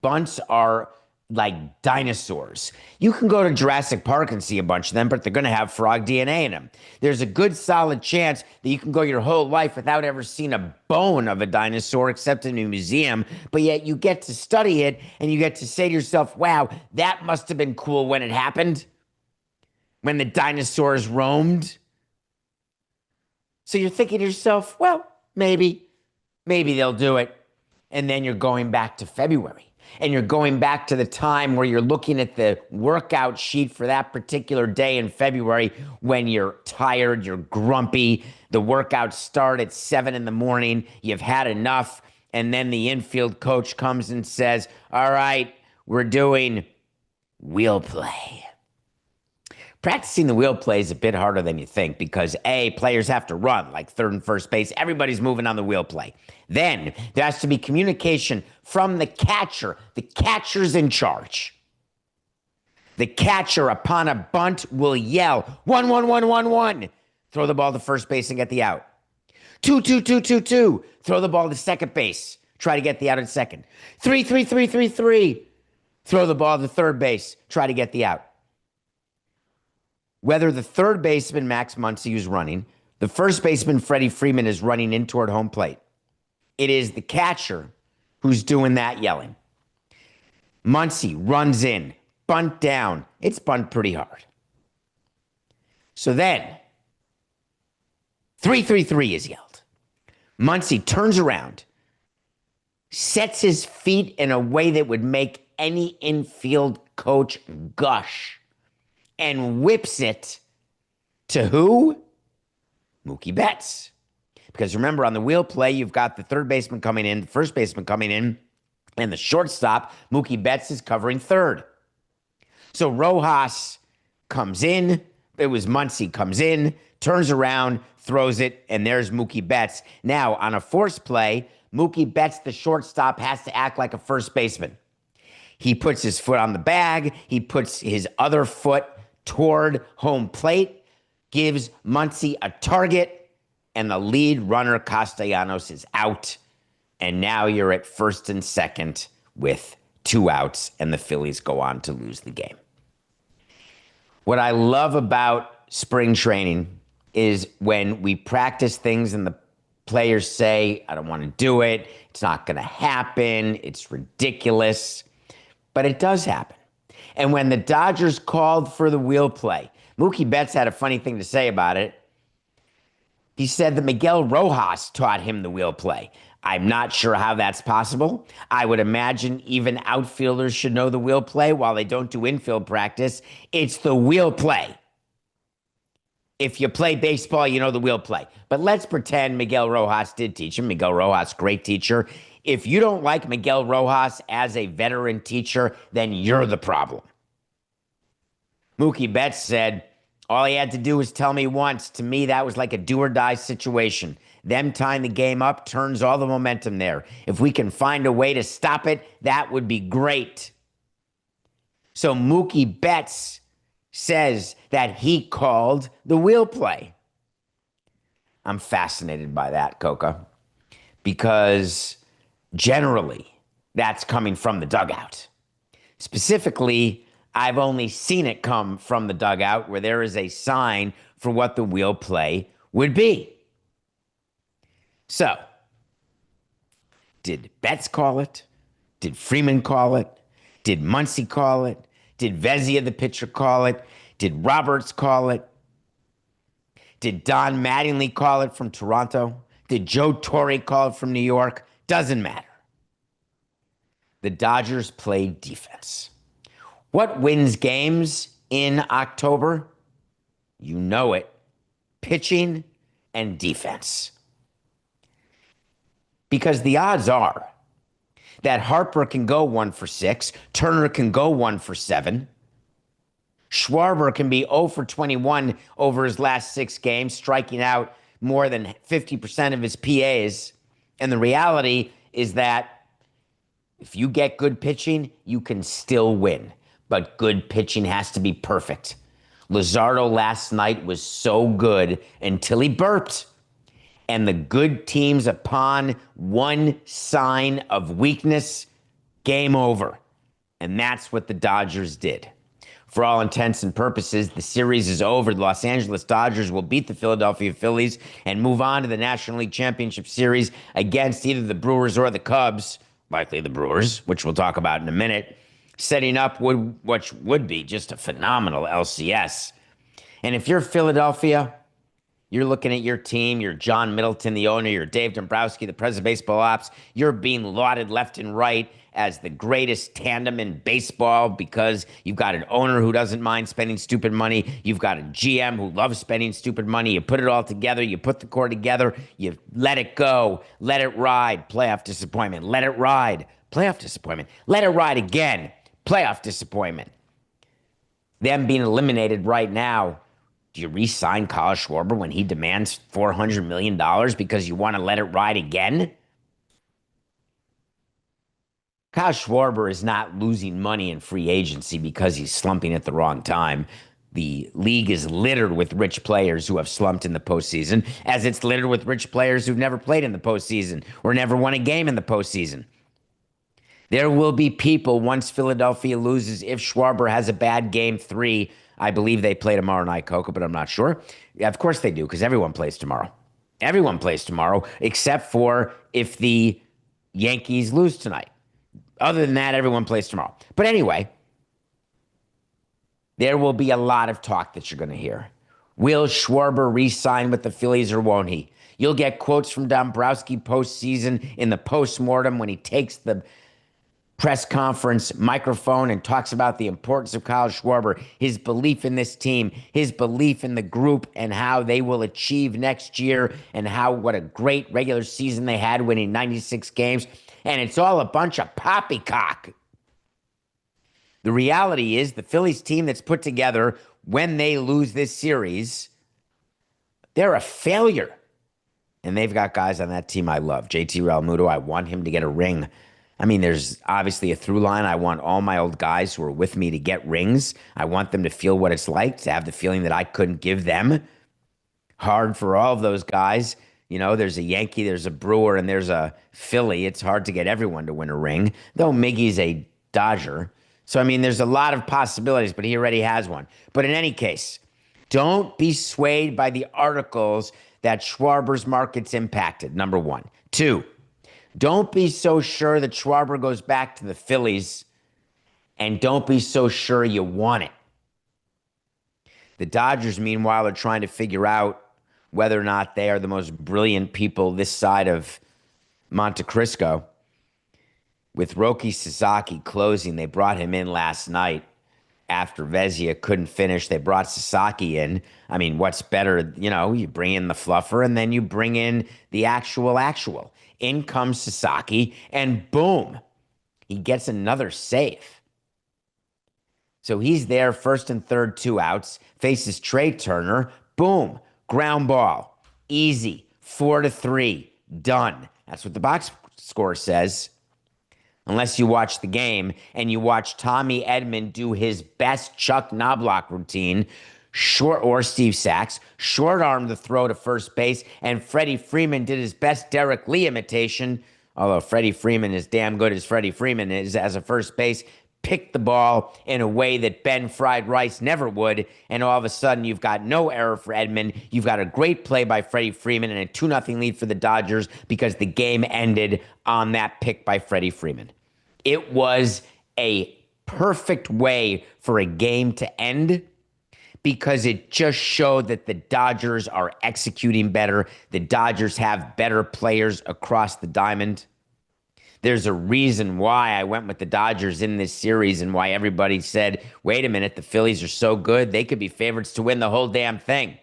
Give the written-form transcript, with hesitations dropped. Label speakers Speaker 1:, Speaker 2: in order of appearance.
Speaker 1: Bunts are like dinosaurs. You can go to Jurassic Park and see a bunch of them, but they're going to have frog DNA in them. There's a good solid chance that you can go your whole life without ever seeing a bone of a dinosaur except in a museum, but yet you get to study it and you get to say to yourself, wow, that must have been cool when it happened, when the dinosaurs roamed. So you're thinking to yourself, well, maybe they'll do it. And then you're going back to February. And you're going back to the time where you're looking at the workout sheet for that particular day in February when you're tired, you're grumpy. The workouts start at 7 in the morning. You've had enough. And then the infield coach comes and says, all right, we're doing wheel play. Practicing the wheel play is a bit harder than you think because A, players have to run like third and first base. Everybody's moving on the wheel play. Then there has to be communication from the catcher. The catcher's in charge. The catcher upon a bunt will yell, 1-1-1-1-1. Throw the ball to first base and get the out. 2-2-2-2-2. Throw the ball to second base. Try to get the out at second. 3-3-3-3-3. Throw the ball to third base. Try to get the out. Whether the third baseman, Max Muncy, who's running, the first baseman, Freddie Freeman, is running in toward home plate. It is the catcher who's doing that yelling. Muncy runs in, bunt down. It's bunt pretty hard. So then, 3-3-3 is yelled. Muncy turns around, sets his feet in a way that would make any infield coach gush, and whips it to who? Mookie Betts. Because remember, on the wheel play, you've got the third baseman coming in, the first baseman coming in, and the shortstop, Mookie Betts, is covering third. So Rojas comes in. It was Muncy comes in, turns around, throws it, and there's Mookie Betts. Now, on a force play, Mookie Betts, the shortstop, has to act like a first baseman. He puts his foot on the bag. He puts his other foot toward home plate, gives Muncy a target, and the lead runner, Castellanos, is out. And now you're at first and second with 2 outs, and the Phillies go on to lose the game. What I love about spring training is when we practice things and the players say, I don't want to do it. It's not going to happen. It's ridiculous. But it does happen. And when the Dodgers called for the wheel play, Mookie Betts had a funny thing to say about it. He said that Miguel Rojas taught him the wheel play. I'm not sure how that's possible. I would imagine even outfielders should know the wheel play while they don't do infield practice. It's the wheel play. If you play baseball, you know the wheel play. But let's pretend Miguel Rojas did teach him. Miguel Rojas, great teacher. If you don't like Miguel Rojas as a veteran teacher, then you're the problem. Mookie Betts said, all he had to do was tell me once. To me, that was like a do or die situation. Them tying the game up turns all the momentum there. If we can find a way to stop it, that would be great. So Mookie Betts says that he called the wheel play. I'm fascinated by that, Coca, because generally that's coming from the dugout. Specifically, I've only seen it come from the dugout where there is a sign for what the wheel play would be. So, did Betts call it? Did Freeman call it? Did Muncy call it? Did Vezina, the pitcher, call it? Did Roberts call it? Did Don Mattingly call it from Toronto? Did Joe Torre call it from New York? Doesn't matter. The Dodgers played defense. What wins games in October? You know it. Pitching and defense. Because the odds are that Harper can go 1 for 6, Turner can go 1 for 7, Schwarber can be 0 for 21 over his last 6 games, striking out more than 50% of his PAs. And the reality is that if you get good pitching, you can still win. But good pitching has to be perfect. Luzardo last night was so good until he burped. And the good teams, upon one sign of weakness, game over. And that's what the Dodgers did. For all intents and purposes, the series is over. The Los Angeles Dodgers will beat the Philadelphia Phillies and move on to the National League Championship Series against either the Brewers or the Cubs, likely the Brewers, which we'll talk about in a minute, setting up what would be just a phenomenal LCS. And if you're Philadelphia, you're looking at your team, you're John Middleton, the owner, you're Dave Dombrowski, the president of baseball ops. You're being lauded left and right as the greatest tandem in baseball because you've got an owner who doesn't mind spending stupid money. You've got a GM who loves spending stupid money. You put it all together. You put the core together. You let it go. Let it ride. Playoff disappointment. Let it ride. Playoff disappointment. Let it ride again. Playoff disappointment. Them being eliminated right now. Do you re-sign Kyle Schwarber when he demands $400 million because you want to let it ride again? Kyle Schwarber is not losing money in free agency because he's slumping at the wrong time. The league is littered with rich players who have slumped in the postseason, as it's littered with rich players who've never played in the postseason or never won a game in the postseason. There will be people once Philadelphia loses if Schwarber has a bad game 3. I believe they play tomorrow night, Coca, but I'm not sure. Yeah, of course they do, because everyone plays tomorrow. Everyone plays tomorrow, except for if the Yankees lose tonight. Other than that, everyone plays tomorrow. But anyway, there will be a lot of talk that you're going to hear. Will Schwarber re-sign with the Phillies or won't he? You'll get quotes from Dombrowski postseason in the postmortem when he takes the press conference microphone and talks about the importance of Kyle Schwarber, his belief in this team, his belief in the group and how they will achieve next year and what a great regular season they had winning 96 games. And it's all a bunch of poppycock. The reality is the Phillies team that's put together when they lose this series, they're a failure. And they've got guys on that team I love. JT Realmuto, I want him to get a ring. I mean, there's obviously a through line. I want all my old guys who are with me to get rings. I want them to feel what it's like to have the feeling that I couldn't give them. Hard for all of those guys. You know, there's a Yankee, there's a Brewer, and there's a Philly. It's hard to get everyone to win a ring, though Miggy's a Dodger. So, I mean, there's a lot of possibilities, but he already has one. But in any case, don't be swayed by the articles that Schwarber's market's impacted, number one. 2, don't be so sure that Schwarber goes back to the Phillies, and don't be so sure you want it. The Dodgers, meanwhile, are trying to figure out whether or not they are the most brilliant people this side of Monte Cristo. With Roki Sasaki closing, they brought him in last night after Vezina couldn't finish. They brought Sasaki in. I mean, what's better? You know, you bring in the fluffer and then you bring in the actual. In comes Sasaki, and boom, he gets another save. So he's there, first and third, 2 outs, faces Trey Turner, boom, ground ball, easy, 4-3, done. That's what the box score says. Unless you watch the game and you watch Tommy Edman do his best Chuck Knobloch routine, or Steve Sachs, short-armed the throw to first base, and Freddie Freeman did his best Derek Lee imitation, although Freddie Freeman is damn good as Freddie Freeman is as a first base, picked the ball in a way that Ben Fried Rice never would, and all of a sudden you've got no error for Edman. You've got a great play by Freddie Freeman and a 2-0 lead for the Dodgers because the game ended on that pick by Freddie Freeman. It was a perfect way for a game to end because it just showed that the Dodgers are executing better. The Dodgers have better players across the diamond. There's a reason why I went with the Dodgers in this series and why everybody said, wait a minute, the Phillies are so good, they could be favorites to win the whole damn thing.